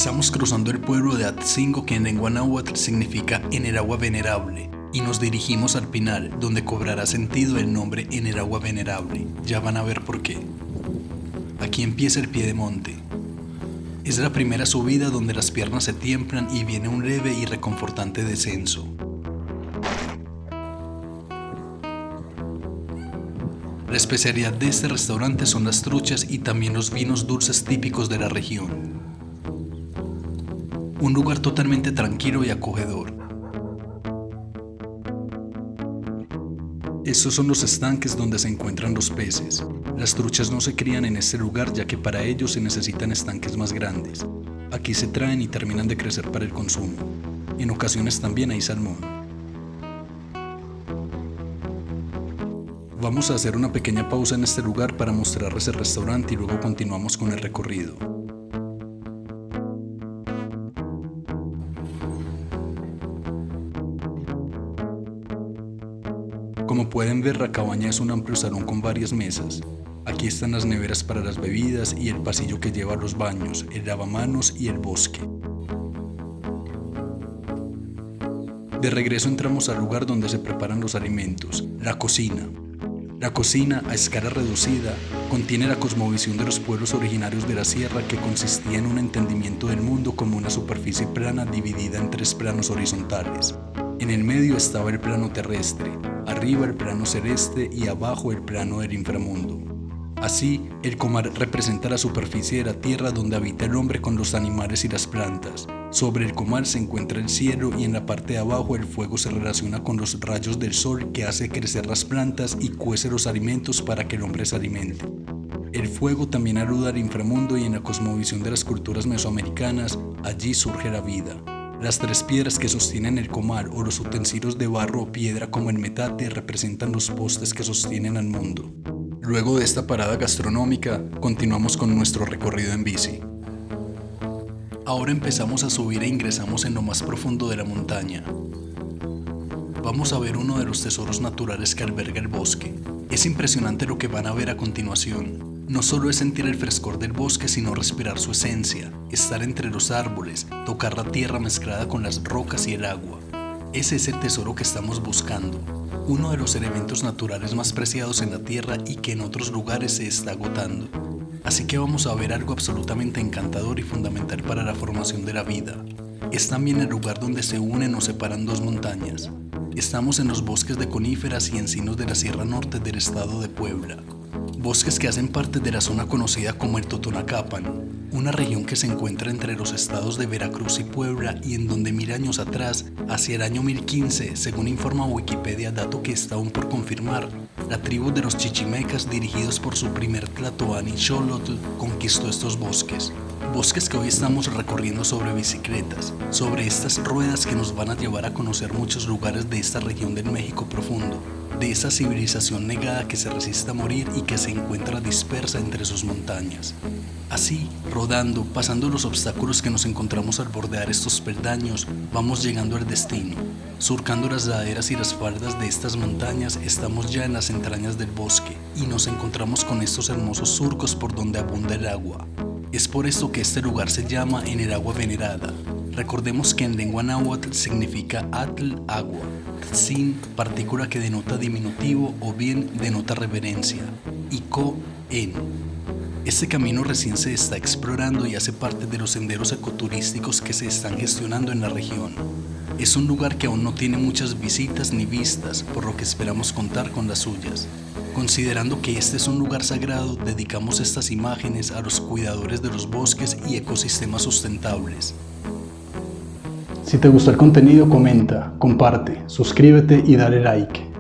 Estamos cruzando el pueblo de Atzingo, que en lengua náhuatl significa en el agua venerable, y nos dirigimos al Pinal, donde cobrará sentido el nombre en el agua venerable. Ya van a ver por qué. Aquí empieza el pie de monte. Es la primera subida donde las piernas se tiemblan y viene un leve y reconfortante descenso. La especialidad de este restaurante son las truchas y también los vinos dulces típicos de la región. Un lugar totalmente tranquilo y acogedor. Estos son los estanques donde se encuentran los peces. Las truchas no se crían en este lugar ya que para ello se necesitan estanques más grandes. Aquí se traen y terminan de crecer para el consumo. En ocasiones también hay salmón. Vamos a hacer una pequeña pausa en este lugar para mostrarles el restaurante y luego continuamos con el recorrido. Como pueden ver, la cabaña es un amplio salón con varias mesas. Aquí están las neveras para las bebidas y el pasillo que lleva a los baños, el lavamanos y el bosque. De regreso entramos al lugar donde se preparan los alimentos, la cocina. La cocina, a escala reducida, contiene la cosmovisión de los pueblos originarios de la sierra, que consistía en un entendimiento del mundo como una superficie plana dividida en 3 planos horizontales. En el medio estaba el plano terrestre, arriba el plano celeste y abajo el plano del inframundo. Así, el comar representa la superficie de la tierra donde habita el hombre con los animales y las plantas. Sobre el comar se encuentra el cielo y en la parte de abajo el fuego se relaciona con los rayos del sol que hace crecer las plantas y cuece los alimentos para que el hombre se alimente. El fuego también alude al inframundo y en la cosmovisión de las culturas mesoamericanas, allí surge la vida. Las 3 piedras que sostienen el comal o los utensilios de barro o piedra como el metate representan los postes que sostienen al mundo. Luego de esta parada gastronómica, continuamos con nuestro recorrido en bici. Ahora empezamos a subir e ingresamos en lo más profundo de la montaña. Vamos a ver uno de los tesoros naturales que alberga el bosque. Es impresionante lo que van a ver a continuación. No solo es sentir el frescor del bosque, sino respirar su esencia, estar entre los árboles, tocar la tierra mezclada con las rocas y el agua. Ese es el tesoro que estamos buscando, uno de los elementos naturales más preciados en la tierra y que en otros lugares se está agotando. Así que vamos a ver algo absolutamente encantador y fundamental para la formación de la vida. Es también el lugar donde se unen o separan 2 montañas. Estamos en los bosques de coníferas y encinos de la Sierra Norte del estado de Puebla. Bosques que hacen parte de la zona conocida como el Totonacapan, una región que se encuentra entre los estados de Veracruz y Puebla y en donde 1000 años atrás, hacia el año 1015, según informa Wikipedia, dato que está aún por confirmar, la tribu de los chichimecas, dirigidos por su primer tlatoani Xolotl, conquistó estos bosques. Bosques que hoy estamos recorriendo sobre bicicletas, sobre estas ruedas que nos van a llevar a conocer muchos lugares de esta región del México profundo, de esa civilización negada que se resiste a morir y que se encuentra dispersa entre sus montañas. Así, rodando, pasando los obstáculos que nos encontramos al bordear estos peldaños, vamos llegando al destino. Surcando las laderas y las faldas de estas montañas, estamos ya en las entrañas del bosque y nos encontramos con estos hermosos surcos por donde abunda el agua. Es por esto que este lugar se llama en el agua venerada. Recordemos que en lengua náhuatl significa atl, agua, tzin, partícula que denota diminutivo o bien denota reverencia, y ko, en. Este camino recién se está explorando y hace parte de los senderos ecoturísticos que se están gestionando en la región. Es un lugar que aún no tiene muchas visitas ni vistas, por lo que esperamos contar con las suyas. Considerando que este es un lugar sagrado, dedicamos estas imágenes a los cuidadores de los bosques y ecosistemas sustentables. Si te gustó el contenido, comenta, comparte, suscríbete y dale like.